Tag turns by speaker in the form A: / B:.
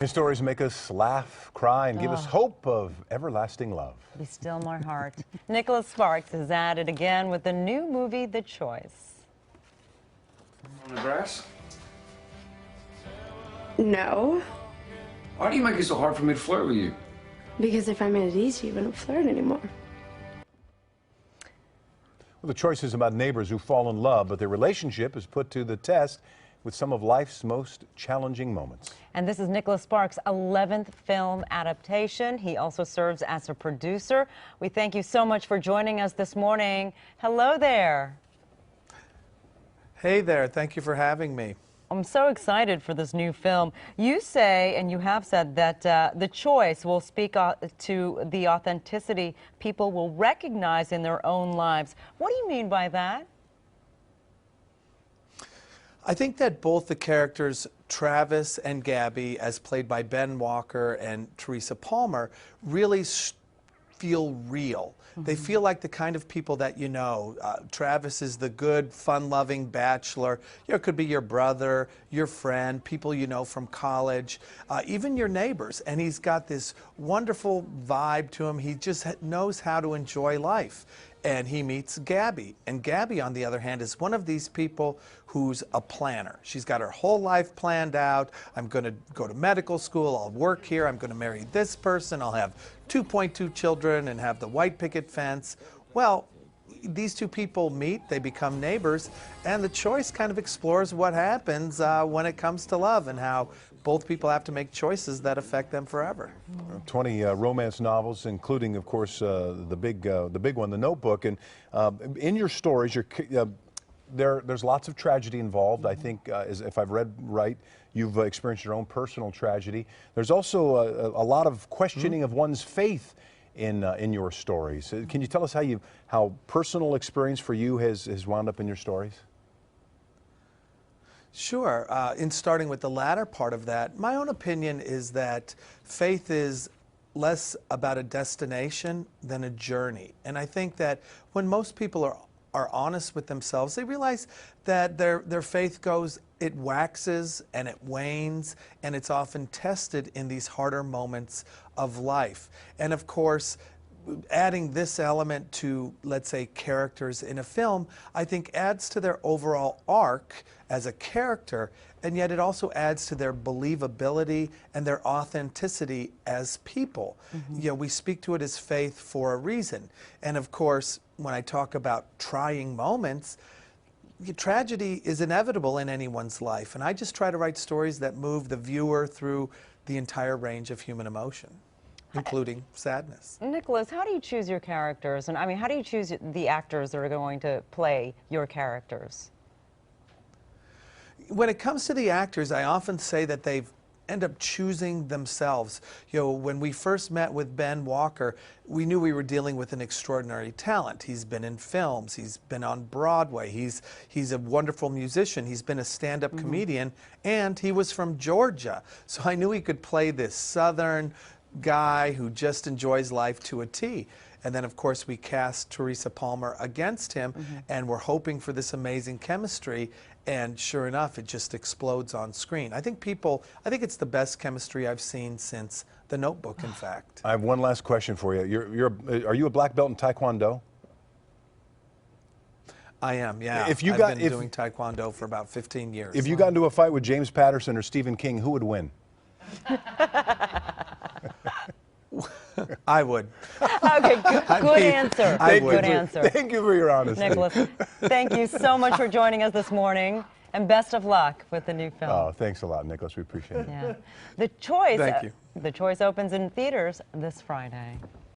A: His stories make us laugh, cry, and give us hope of everlasting love.
B: Be still my heart. Nicholas Sparks is at it again with the new movie, The Choice.
C: On the grass?
D: No,
C: Why do you make it so hard for me to flirt with you?
D: because if I made it easy, you wouldn't flirt anymore.
A: Well, The Choice is about neighbors who fall in love, but their relationship is put to the test with some of life's most challenging moments.
B: And this is Nicholas Sparks' 11th film adaptation. He also serves as a producer. We thank you so much for joining us this morning. Hello there.
E: Hey there, thank you for having me.
B: I'm so excited for this new film. You say, and you have said, that The Choice will speak to the authenticity people will recognize in their own lives. What do you mean by that?
E: I think that both the characters, Travis and Gabby, as played by Ben Walker and Teresa Palmer, really feel real. They feel like the kind of people that you know. Travis is the good, fun-loving bachelor. It could be your brother, your friend, people you know from college, even your neighbors. And he's got this wonderful vibe to him. He just knows how to enjoy life. And he meets Gabby. And Gabby, on the other hand, is one of these people who's a planner. She's got her whole life planned out. I'm going to go to medical school. I'll work here. I'm going to marry this person. I'll have 2.2 children and have the white picket fence. Well, these two people meet, they become neighbors, and The Choice kind of explores what happens when it comes to love and how both people have to make choices that affect them forever.
A: 20 romance novels, including, of course, the big one, The Notebook. And in your stories, there's lots of tragedy involved. I think, if I've read right, you've experienced your own personal tragedy. There's also a lot of questioning of one's faith in your stories. Can you tell us how personal experience for you has wound up in your stories?
E: Sure. In starting with the latter part of that, my own opinion is that faith is less about a destination than a journey. And I think that when most people are honest with themselves, they realize that their faith it waxes and it wanes, and it's often tested in these harder moments of life. And of course, adding this element to, let's say, characters in a film, I think adds to their overall arc as a character, and yet it also adds to their believability and their authenticity as people. You know, we speak to it as faith for a reason. And of course, when I talk about trying moments, tragedy is inevitable in anyone's life, and I just try to write stories that move the viewer through the entire range of human emotion, including sadness.
B: Nicholas, how do you choose your characters? And I mean, how do you choose the actors that are going to play your characters?
E: When it comes to the actors, I often say that they end up choosing themselves. You know, when we first met with Ben Walker, we knew we were dealing with an extraordinary talent. He's been in films, he's been on Broadway, he's a wonderful musician, he's been a stand-up comedian, and he was from Georgia. So I knew he could play this Southern guy who just enjoys life to a T. And then, of course, we cast Teresa Palmer against him, and we're hoping for this amazing chemistry. And sure enough, it just explodes on screen. I think it's the best chemistry I've seen since The Notebook, in fact.
A: I have one last question for you. Are you a black belt in Taekwondo?
E: I am, yeah.
A: I've been
E: doing Taekwondo for about 15 years.
A: If you got into a fight with James Patterson or Stephen King, who would win?
E: I would.
B: Okay, good answer. Good answer.
A: Thank you for your honesty.
B: Nicholas, thank you so much for joining us this morning, and best of luck with the new film.
A: Oh, thanks a lot, Nicholas. We appreciate it.
B: Yeah. The Choice.
E: Thank you.
B: The Choice opens in theaters this Friday.